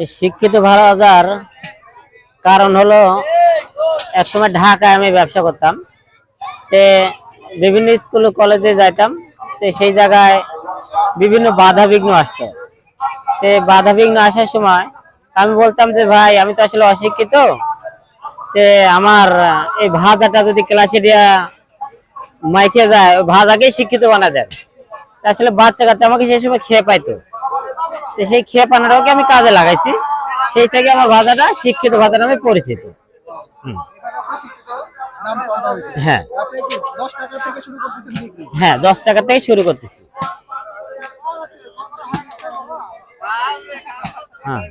এই শিক্ষিত বাজার কারণ হলো একসময় ঢাকায় আমি ব্যবসা করতাম। তে বিভিন্ন স্কুল কলেজে যাইতাম। সেই জায়গায় বিভিন্ন বাধা বিঘ্ন আসতো। বাধা বিঘ্ন আসার সময় আমি বলতাম যে ভাই আমি তো আসলে অশিক্ষিত, আমার এই ভাজাটা যদি ক্লাসে দিয়া মাইকে যায় ওই ভাজাকে শিক্ষিত বানা দেয়। আসলে বাচ্চা কাচ্চা আমাকে সেই সময় খেয়ে পাইতো। সেই খেয়ে পানাটাকে আমি কাজে লাগাইছি। সেই থেকে আমার ভাষাটা শিক্ষিত ভাষা নামে পরিচিত। হ্যাঁ, 10 টাকা থেকে শুরু করতেছি। হ্যাঁ।